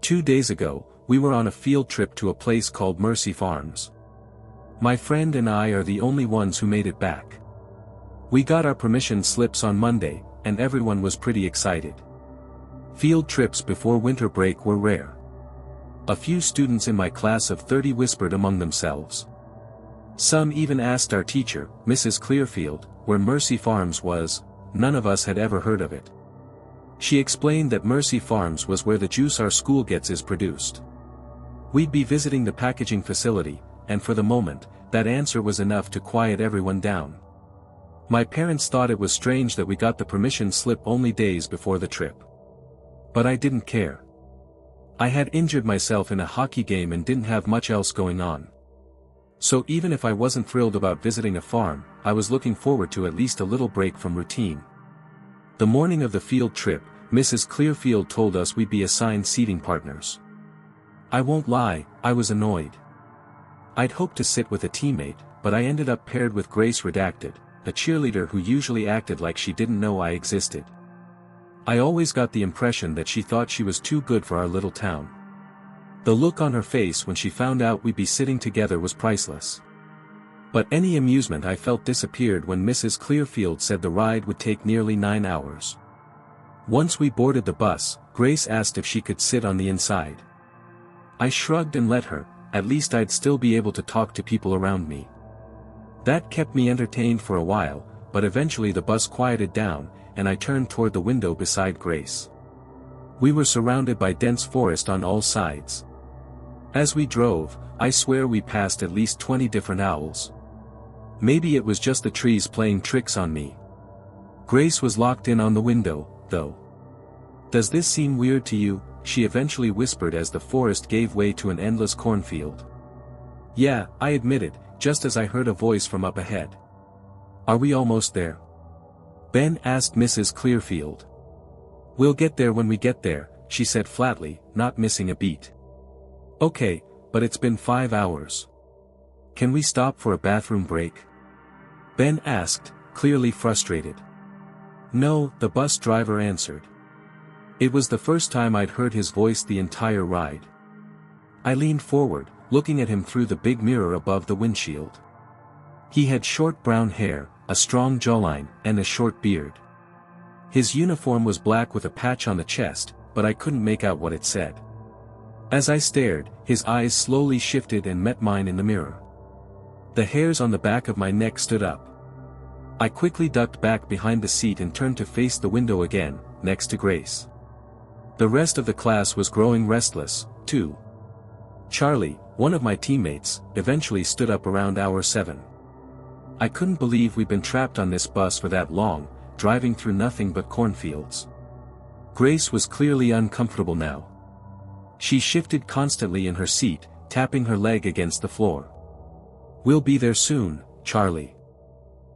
2 days ago, we were on a field trip to a place called Mercy Farms. My friend and I are the only ones who made it back. We got our permission slips on Monday, and everyone was pretty excited. Field trips before winter break were rare. A few students in my class of 30 whispered among themselves. Some even asked our teacher, Mrs. Clearfield, where Mercy Farms was. None of us had ever heard of it. She explained that Mercy Farms was where the juice our school gets is produced. We'd be visiting the packaging facility, and for the moment, that answer was enough to quiet everyone down. My parents thought it was strange that we got the permission slip only days before the trip. But I didn't care. I had injured myself in a hockey game and didn't have much else going on. So even if I wasn't thrilled about visiting a farm, I was looking forward to at least a little break from routine. The morning of the field trip, Mrs. Clearfield told us we'd be assigned seating partners. I won't lie, I was annoyed. I'd hoped to sit with a teammate, but I ended up paired with Grace Redacted, a cheerleader who usually acted like she didn't know I existed. I always got the impression that she thought she was too good for our little town. The look on her face when she found out we'd be sitting together was priceless. But any amusement I felt disappeared when Mrs. Clearfield said the ride would take nearly 9 hours. Once we boarded the bus, Grace asked if she could sit on the inside. I shrugged and let her, at least I'd still be able to talk to people around me. That kept me entertained for a while, but eventually the bus quieted down, and I turned toward the window beside Grace. We were surrounded by dense forest on all sides. As we drove, I swear we passed at least 20 different owls. Maybe it was just the trees playing tricks on me. Grace was locked in on the window, though. "Does this seem weird to you?" she eventually whispered as the forest gave way to an endless cornfield. "Yeah," I admitted, just as I heard a voice from up ahead. "Are we almost there?" Ben asked Mrs. Clearfield. "We'll get there when we get there," she said flatly, not missing a beat. "Okay, but it's been 5 hours. Can we stop for a bathroom break?" Ben asked, clearly frustrated. "No," the bus driver answered. It was the first time I'd heard his voice the entire ride. I leaned forward, looking at him through the big mirror above the windshield. He had short brown hair, a strong jawline, and a short beard. His uniform was black with a patch on the chest, but I couldn't make out what it said. As I stared, his eyes slowly shifted and met mine in the mirror. The hairs on the back of my neck stood up. I quickly ducked back behind the seat and turned to face the window again, next to Grace. The rest of the class was growing restless, too. Charlie, one of my teammates, eventually stood up around hour 7. I couldn't believe we'd been trapped on this bus for that long, driving through nothing but cornfields. Grace was clearly uncomfortable now. She shifted constantly in her seat, tapping her leg against the floor. "We'll be there soon, Charlie.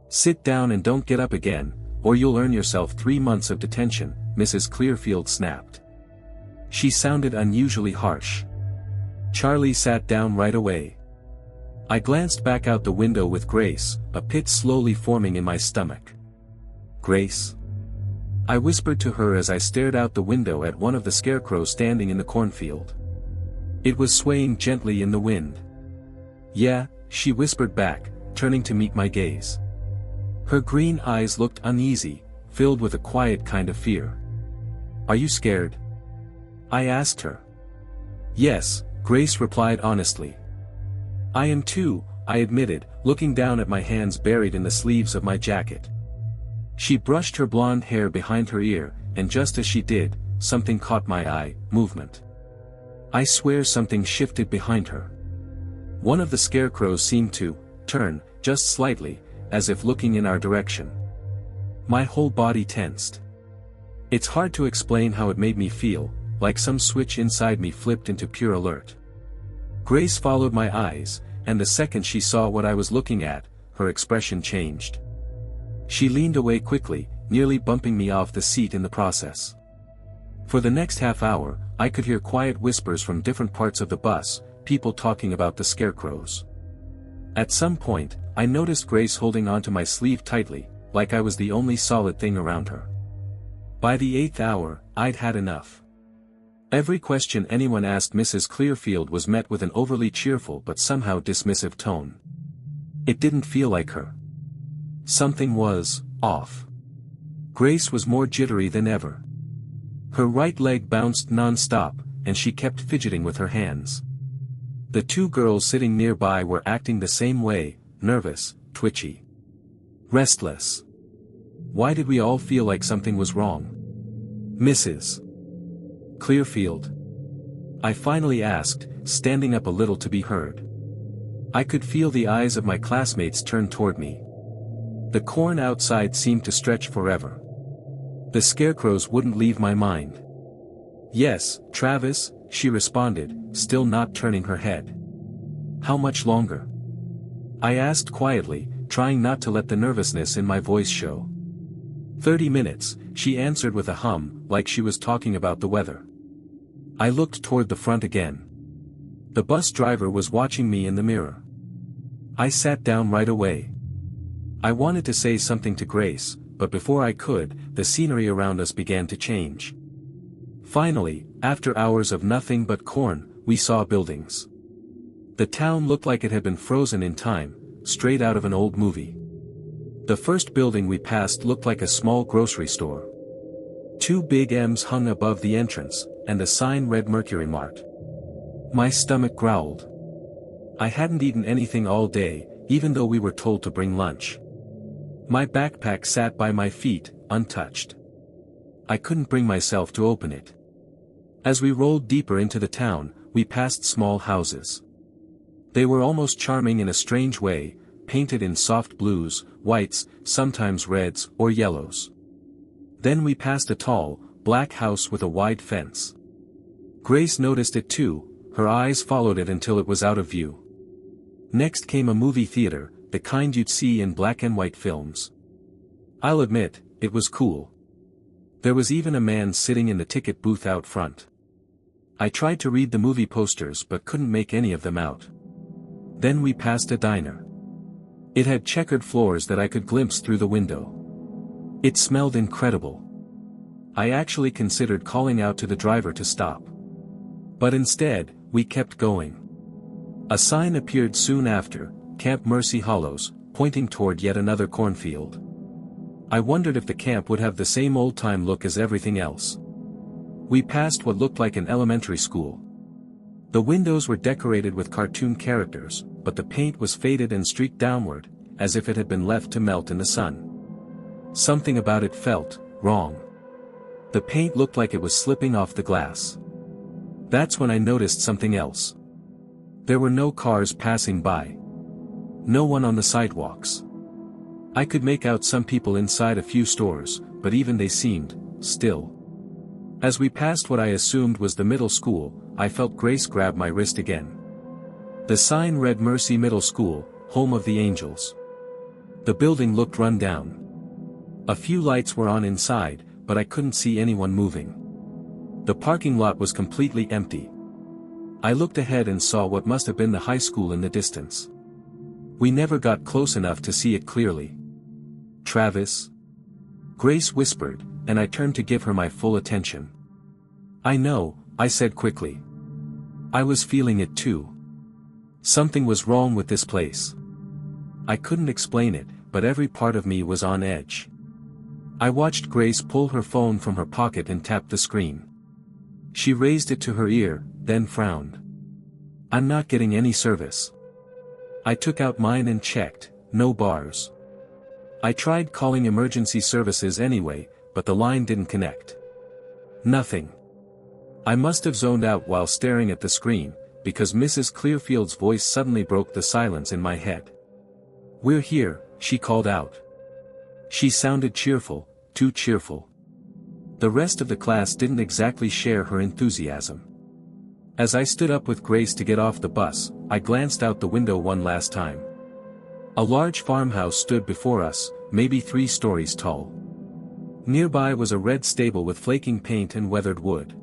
Sit down and don't get up again, or you'll earn yourself 3 months of detention," Mrs. Clearfield snapped. She sounded unusually harsh. Charlie sat down right away. I glanced back out the window with Grace, a pit slowly forming in my stomach. "Grace?" I whispered to her as I stared out the window at one of the scarecrows standing in the cornfield. It was swaying gently in the wind. "Yeah," she whispered back, turning to meet my gaze. Her green eyes looked uneasy, filled with a quiet kind of fear. "Are you scared?" I asked her. "Yes," Grace replied honestly. "I am too," I admitted, looking down at my hands buried in the sleeves of my jacket. She brushed her blonde hair behind her ear, and just as she did, something caught my eye, movement. I swear something shifted behind her. One of the scarecrows seemed to turn, just slightly, as if looking in our direction. My whole body tensed. It's hard to explain how it made me feel, like some switch inside me flipped into pure alert. Grace followed my eyes, and the second she saw what I was looking at, her expression changed. She leaned away quickly, nearly bumping me off the seat in the process. For the next half hour, I could hear quiet whispers from different parts of the bus, people talking about the scarecrows. At some point, I noticed Grace holding onto my sleeve tightly, like I was the only solid thing around her. By the 8th hour, I'd had enough. Every question anyone asked Mrs. Clearfield was met with an overly cheerful but somehow dismissive tone. It didn't feel like her. Something was off. Grace was more jittery than ever. Her right leg bounced non-stop, and she kept fidgeting with her hands. The two girls sitting nearby were acting the same way, nervous, twitchy, restless. Why did we all feel like something was wrong? Mrs. Clearfield? I finally asked, standing up a little to be heard. I could feel the eyes of my classmates turn toward me. The corn outside seemed to stretch forever. The scarecrows wouldn't leave my mind. Yes, Travis, she responded, still not turning her head. How much longer? I asked quietly, trying not to let the nervousness in my voice show. 30 minutes, she answered with a hum, like she was talking about the weather. I looked toward the front again. The bus driver was watching me in the mirror. I sat down right away. I wanted to say something to Grace, but before I could, the scenery around us began to change. Finally, after hours of nothing but corn, we saw buildings. The town looked like it had been frozen in time, straight out of an old movie. The first building we passed looked like a small grocery store. Two big M's hung above the entrance, and a sign read Mercury Mart. My stomach growled. I hadn't eaten anything all day, even though we were told to bring lunch. My backpack sat by my feet, untouched. I couldn't bring myself to open it. As we rolled deeper into the town, we passed small houses. They were almost charming in a strange way, painted in soft blues, whites, sometimes reds or yellows. Then we passed a tall, black house with a wide fence. Grace noticed it too, her eyes followed it until it was out of view. Next came a movie theater, the kind you'd see in black and white films. I'll admit, it was cool. There was even a man sitting in the ticket booth out front. I tried to read the movie posters but couldn't make any of them out. Then we passed a diner. It had checkered floors that I could glimpse through the window. It smelled incredible. I actually considered calling out to the driver to stop. But instead, we kept going. A sign appeared soon after, Camp Mercy Hollows, pointing toward yet another cornfield. I wondered if the camp would have the same old-time look as everything else. We passed what looked like an elementary school. The windows were decorated with cartoon characters, but the paint was faded and streaked downward, as if it had been left to melt in the sun. Something about it felt wrong. The paint looked like it was slipping off the glass. That's when I noticed something else. There were no cars passing by. No one on the sidewalks. I could make out some people inside a few stores, but even they seemed still. As we passed what I assumed was the middle school, I felt Grace grab my wrist again. The sign read Mercy Middle School, Home of the Angels. The building looked run down. A few lights were on inside, but I couldn't see anyone moving. The parking lot was completely empty. I looked ahead and saw what must have been the high school in the distance. We never got close enough to see it clearly. Travis? Grace whispered, and I turned to give her my full attention. I know, I said quickly. I was feeling it too. Something was wrong with this place. I couldn't explain it, but every part of me was on edge. I watched Grace pull her phone from her pocket and tap the screen. She raised it to her ear, then frowned. I'm not getting any service. I took out mine and checked, no bars. I tried calling emergency services anyway, but the line didn't connect. Nothing. I must have zoned out while staring at the screen, because Mrs. Clearfield's voice suddenly broke the silence in my head. We're here, she called out. She sounded cheerful, too cheerful. The rest of the class didn't exactly share her enthusiasm. As I stood up with Grace to get off the bus, I glanced out the window one last time. A large farmhouse stood before us, maybe 3 stories tall. Nearby was a red stable with flaking paint and weathered wood.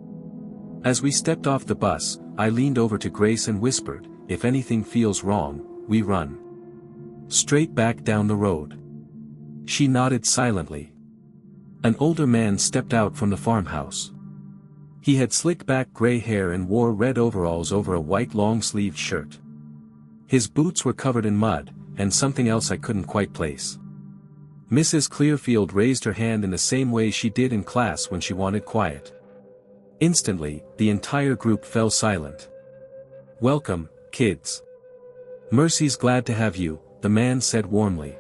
As we stepped off the bus, I leaned over to Grace and whispered, if anything feels wrong, we run. Straight back down the road. She nodded silently. An older man stepped out from the farmhouse. He had slick-back gray hair and wore red overalls over a white long-sleeved shirt. His boots were covered in mud, and something else I couldn't quite place. Mrs. Clearfield raised her hand in the same way she did in class when she wanted quiet. Instantly, the entire group fell silent. "Welcome, kids. Mercy's glad to have you," the man said warmly.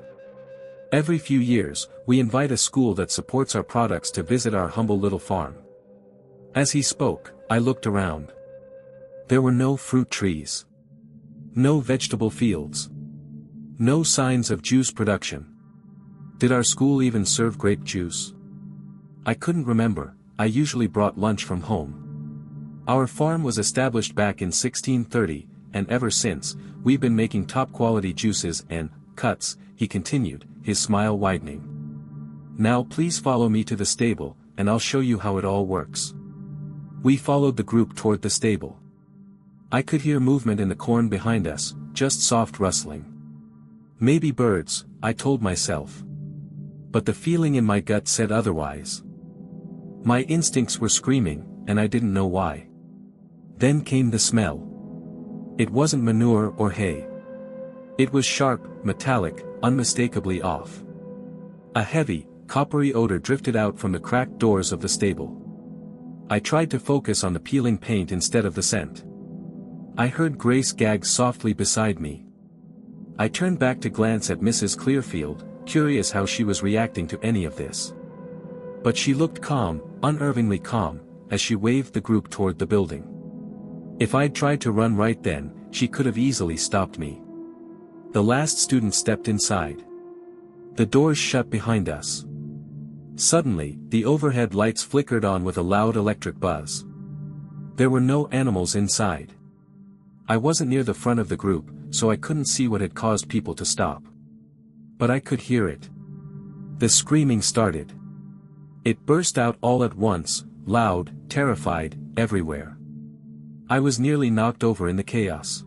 "Every few years, we invite a school that supports our products to visit our humble little farm." As he spoke, I looked around. There were no fruit trees. No vegetable fields. No signs of juice production. Did our school even serve grape juice? I couldn't remember. I usually brought lunch from home. Our farm was established back in 1630, and ever since, we've been making top-quality juices and cuts, he continued, his smile widening. "Now please follow me to the stable, and I'll show you how it all works." We followed the group toward the stable. I could hear movement in the corn behind us, just soft rustling. Maybe birds, I told myself. But the feeling in my gut said otherwise. My instincts were screaming, and I didn't know why. Then came the smell. It wasn't manure or hay. It was sharp, metallic, unmistakably off. A heavy, coppery odor drifted out from the cracked doors of the stable. I tried to focus on the peeling paint instead of the scent. I heard Grace gag softly beside me. I turned back to glance at Mrs. Clearfield, curious how she was reacting to any of this. But she looked calm, unnervingly calm, as she waved the group toward the building. If I'd tried to run right then, she could have easily stopped me. The last student stepped inside. The doors shut behind us. Suddenly, the overhead lights flickered on with a loud electric buzz. There were no animals inside. I wasn't near the front of the group, so I couldn't see what had caused people to stop. But I could hear it. The screaming started. It burst out all at once, loud, terrified, everywhere. I was nearly knocked over in the chaos.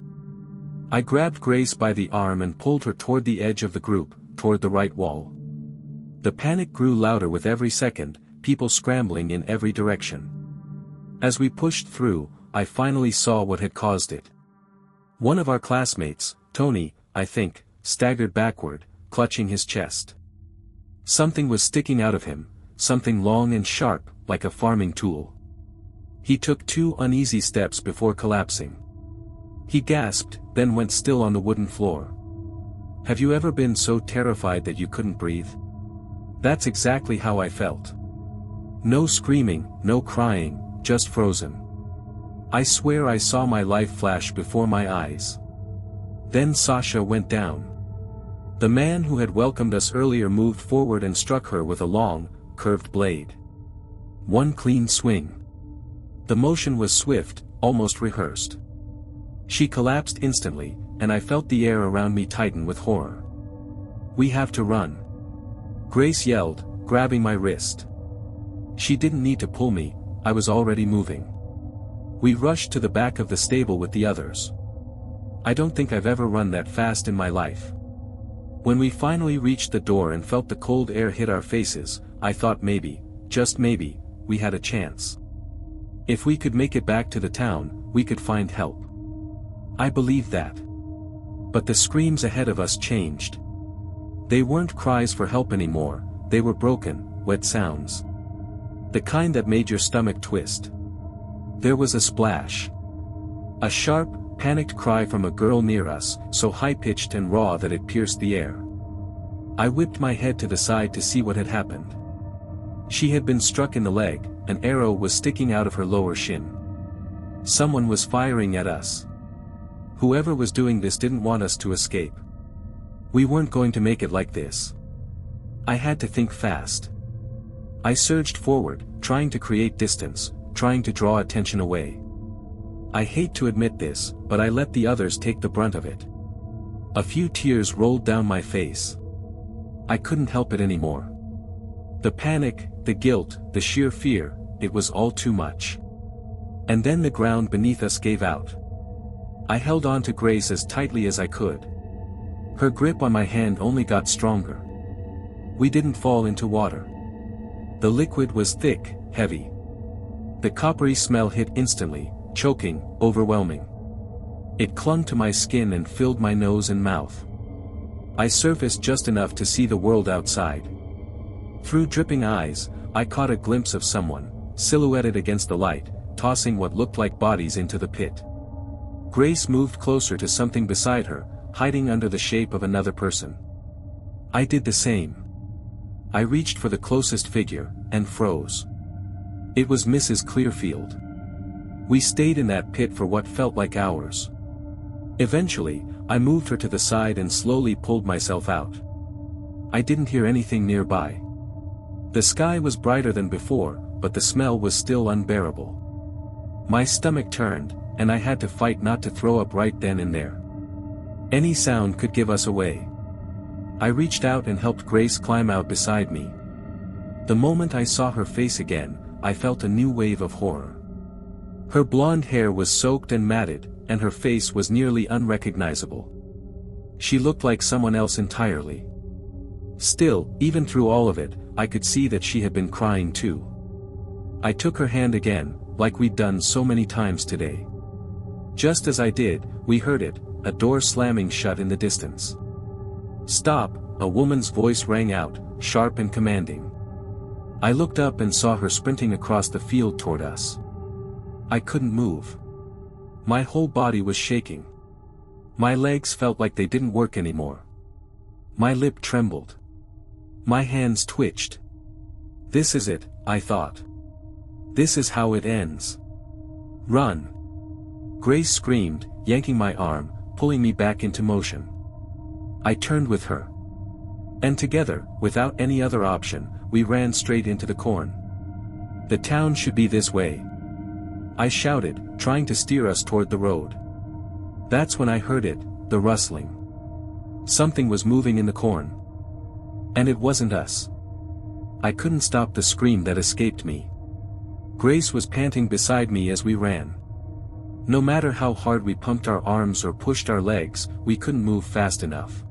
I grabbed Grace by the arm and pulled her toward the edge of the group, toward the right wall. The panic grew louder with every second, people scrambling in every direction. As we pushed through, I finally saw what had caused it. One of our classmates, Tony, I think, staggered backward, clutching his chest. Something was sticking out of him, something long and sharp, like a farming tool. He took 2 uneasy steps before collapsing. He gasped, then went still on the wooden floor. Have you ever been so terrified that you couldn't breathe? That's exactly how I felt. No screaming, no crying, just frozen. I swear I saw my life flash before my eyes. Then Sasha went down. The man who had welcomed us earlier moved forward and struck her with a long, curved blade. One clean swing. The motion was swift, almost rehearsed. She collapsed instantly, and I felt the air around me tighten with horror. "We have to run," Grace yelled, grabbing my wrist. She didn't need to pull me, I was already moving. We rushed to the back of the stable with the others. I don't think I've ever run that fast in my life. When we finally reached the door and felt the cold air hit our faces, I thought maybe, just maybe, we had a chance. If we could make it back to the town, we could find help. I believed that. But the screams ahead of us changed. They weren't cries for help anymore, they were broken, wet sounds. The kind that made your stomach twist. There was a splash. A sharp, panicked cry from a girl near us, so high-pitched and raw that it pierced the air. I whipped my head to the side to see what had happened. She had been struck in the leg, an arrow was sticking out of her lower shin. Someone was firing at us. Whoever was doing this didn't want us to escape. We weren't going to make it like this. I had to think fast. I surged forward, trying to create distance, trying to draw attention away. I hate to admit this, but I let the others take the brunt of it. A few tears rolled down my face. I couldn't help it anymore. The panic, the guilt, the sheer fear, it was all too much. And then the ground beneath us gave out. I held on to Grace as tightly as I could. Her grip on my hand only got stronger. We didn't fall into water. The liquid was thick, heavy. The coppery smell hit instantly, choking, overwhelming. It clung to my skin and filled my nose and mouth. I surfaced just enough to see the world outside. Through dripping eyes, I caught a glimpse of someone, silhouetted against the light, tossing what looked like bodies into the pit. Grace moved closer to something beside her, hiding under the shape of another person. I did the same. I reached for the closest figure, and froze. It was Mrs. Clearfield. We stayed in that pit for what felt like hours. Eventually, I moved her to the side and slowly pulled myself out. I didn't hear anything nearby. The sky was brighter than before, but the smell was still unbearable. My stomach turned, and I had to fight not to throw up right then and there. Any sound could give us away. I reached out and helped Grace climb out beside me. The moment I saw her face again, I felt a new wave of horror. Her blonde hair was soaked and matted, and her face was nearly unrecognizable. She looked like someone else entirely. Still, even through all of it, I could see that she had been crying too. I took her hand again, like we'd done so many times today. Just as I did, we heard it, a door slamming shut in the distance. "Stop," a woman's voice rang out, sharp and commanding. I looked up and saw her sprinting across the field toward us. I couldn't move. My whole body was shaking. My legs felt like they didn't work anymore. My lip trembled. My hands twitched. This is it, I thought. This is how it ends. Run! Grace screamed, yanking my arm, pulling me back into motion. I turned with her. And together, without any other option, we ran straight into the corn. The town should be this way. I shouted, trying to steer us toward the road. That's when I heard it, the rustling. Something was moving in the corn. And it wasn't us. I couldn't stop the scream that escaped me. Grace was panting beside me as we ran. No matter how hard we pumped our arms or pushed our legs, we couldn't move fast enough.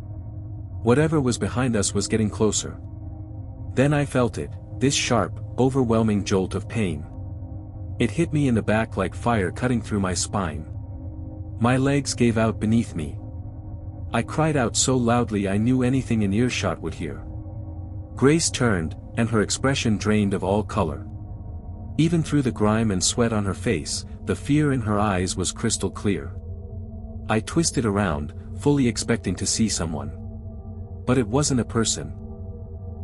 Whatever was behind us was getting closer. Then I felt it, this sharp, overwhelming jolt of pain. It hit me in the back like fire cutting through my spine. My legs gave out beneath me. I cried out so loudly I knew anything in earshot would hear. Grace turned, and her expression drained of all color. Even through the grime and sweat on her face, the fear in her eyes was crystal clear. I twisted around, fully expecting to see someone. But it wasn't a person.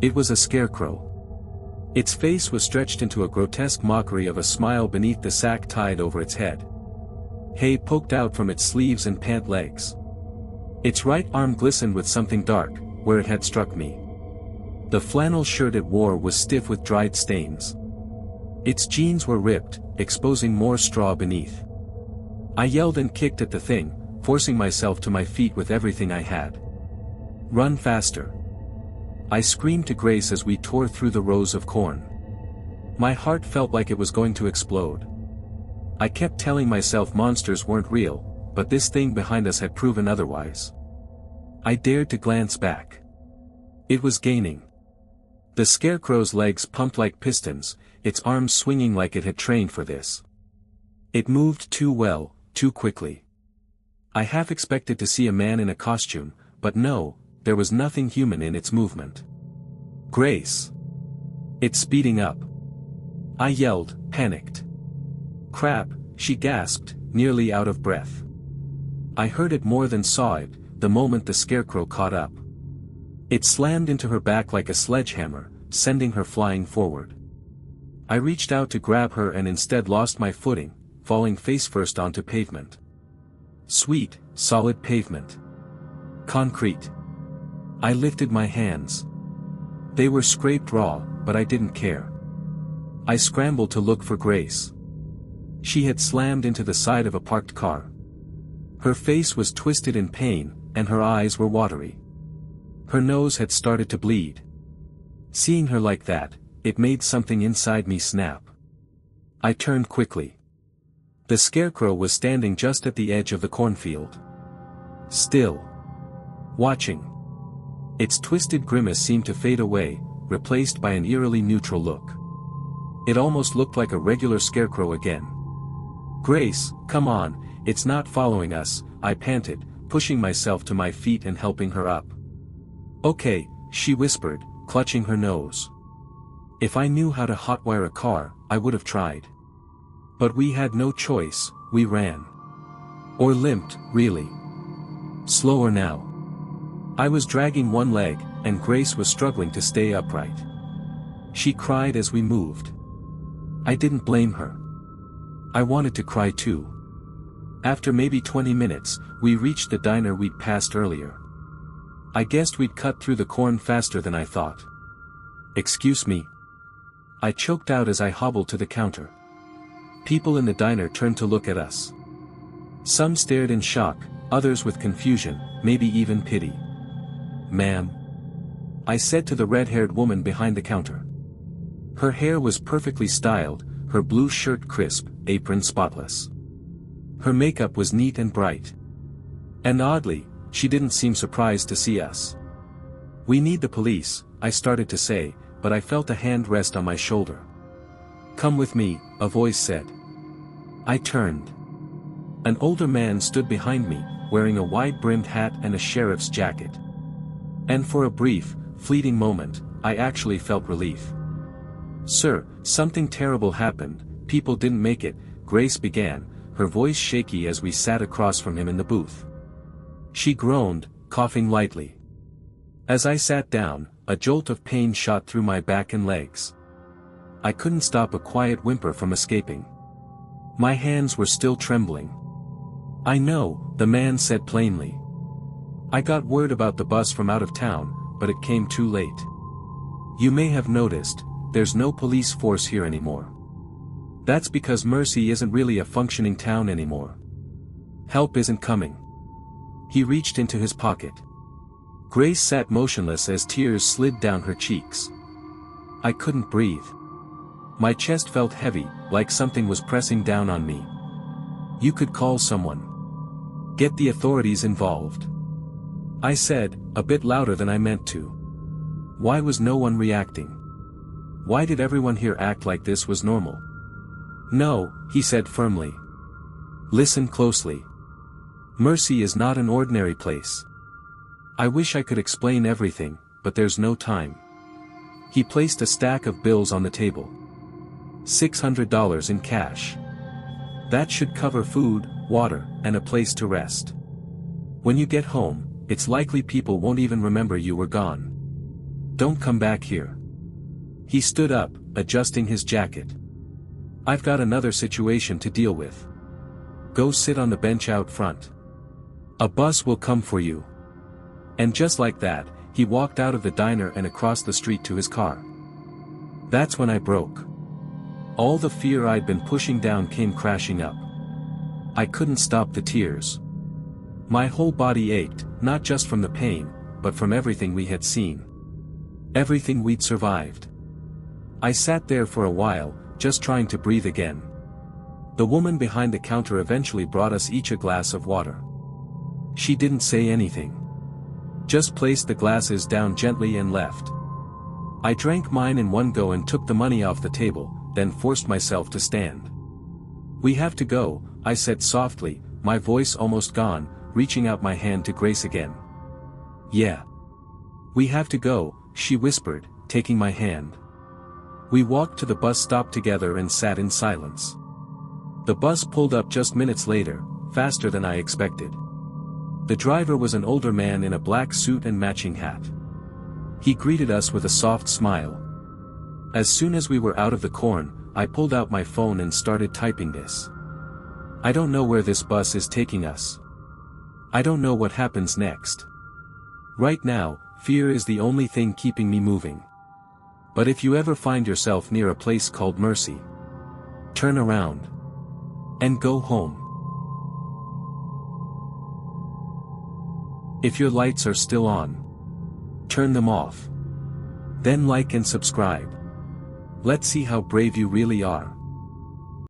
It was a scarecrow. Its face was stretched into a grotesque mockery of a smile beneath the sack tied over its head. Hay poked out from its sleeves and pant legs. Its right arm glistened with something dark, where it had struck me. The flannel shirt it wore was stiff with dried stains. Its jeans were ripped, exposing more straw beneath. I yelled and kicked at the thing, forcing myself to my feet with everything I had. "Run faster!" I screamed to Grace as we tore through the rows of corn. My heart felt like it was going to explode. I kept telling myself monsters weren't real, but this thing behind us had proven otherwise. I dared to glance back. It was gaining. The scarecrow's legs pumped like pistons, its arms swinging like it had trained for this. It moved too well, too quickly. I half expected to see a man in a costume, but no, there was nothing human in its movement. "Grace! It's speeding up!" I yelled, panicked. "Crap," she gasped, nearly out of breath. I heard it more than saw it, the moment the scarecrow caught up. It slammed into her back like a sledgehammer, sending her flying forward. I reached out to grab her and instead lost my footing, falling face-first onto pavement. Sweet, solid pavement. Concrete. I lifted my hands. They were scraped raw, but I didn't care. I scrambled to look for Grace. She had slammed into the side of a parked car. Her face was twisted in pain, and her eyes were watery. Her nose had started to bleed. Seeing her like that, it made something inside me snap. I turned quickly. The scarecrow was standing just at the edge of the cornfield. Still. Watching. Its twisted grimace seemed to fade away, replaced by an eerily neutral look. It almost looked like a regular scarecrow again. "Grace, come on, it's not following us," I panted, pushing myself to my feet and helping her up. "Okay," she whispered, clutching her nose. If I knew how to hotwire a car, I would have tried. But we had no choice, we ran. Or limped, really. Slower now. I was dragging one leg, and Grace was struggling to stay upright. She cried as we moved. I didn't blame her. I wanted to cry too. After maybe 20 minutes, we reached the diner we'd passed earlier. I guessed we'd cut through the corn faster than I thought. "Excuse me." I choked out as I hobbled to the counter. People in the diner turned to look at us. Some stared in shock, others with confusion, maybe even pity. "Ma'am," I said to the red-haired woman behind the counter. Her hair was perfectly styled, her blue shirt crisp, apron spotless. Her makeup was neat and bright. And oddly, she didn't seem surprised to see us. "We need the police," I started to say, but I felt a hand rest on my shoulder. "Come with me," a voice said. I turned. An older man stood behind me, wearing a wide-brimmed hat and a sheriff's jacket. And for a brief, fleeting moment, I actually felt relief. "Sir, something terrible happened, people didn't make it," Grace began, her voice shaky as we sat across from him in the booth. She groaned, coughing lightly. As I sat down, a jolt of pain shot through my back and legs. I couldn't stop a quiet whimper from escaping. My hands were still trembling. "I know," the man said plainly. "I got word about the bus from out of town, but it came too late. You may have noticed, there's no police force here anymore. That's because Mercy isn't really a functioning town anymore. Help isn't coming." He reached into his pocket. Grace sat motionless as tears slid down her cheeks. I couldn't breathe. My chest felt heavy, like something was pressing down on me. "You could call someone. Get the authorities involved," I said, a bit louder than I meant to. Why was no one reacting? Why did everyone here act like this was normal? "No," he said firmly. "Listen closely. Mercy is not an ordinary place. I wish I could explain everything, but there's no time." He placed a stack of bills on the table. $600 in cash. That should cover food, water, and a place to rest. When you get home, it's likely people won't even remember you were gone. Don't come back here. He stood up, adjusting his jacket. "I've got another situation to deal with. Go sit on the bench out front. A bus will come for you." And just like that, he walked out of the diner and across the street to his car. That's when I broke. All the fear I'd been pushing down came crashing up. I couldn't stop the tears. My whole body ached, not just from the pain, but from everything we had seen. Everything we'd survived. I sat there for a while, just trying to breathe again. The woman behind the counter eventually brought us each a glass of water. She didn't say anything. Just placed the glasses down gently and left. I drank mine in one go and took the money off the table, then forced myself to stand. "We have to go," I said softly, my voice almost gone, reaching out my hand to Grace again. "Yeah. We have to go," she whispered, taking my hand. We walked to the bus stop together and sat in silence. The bus pulled up just minutes later, faster than I expected. The driver was an older man in a black suit and matching hat. He greeted us with a soft smile. As soon as we were out of the corn, I pulled out my phone and started typing this. I don't know where this bus is taking us. I don't know what happens next. Right now, fear is the only thing keeping me moving. But if you ever find yourself near a place called Mercy, turn around and go home. If your lights are still on, turn them off. Then like and subscribe. Let's see how brave you really are.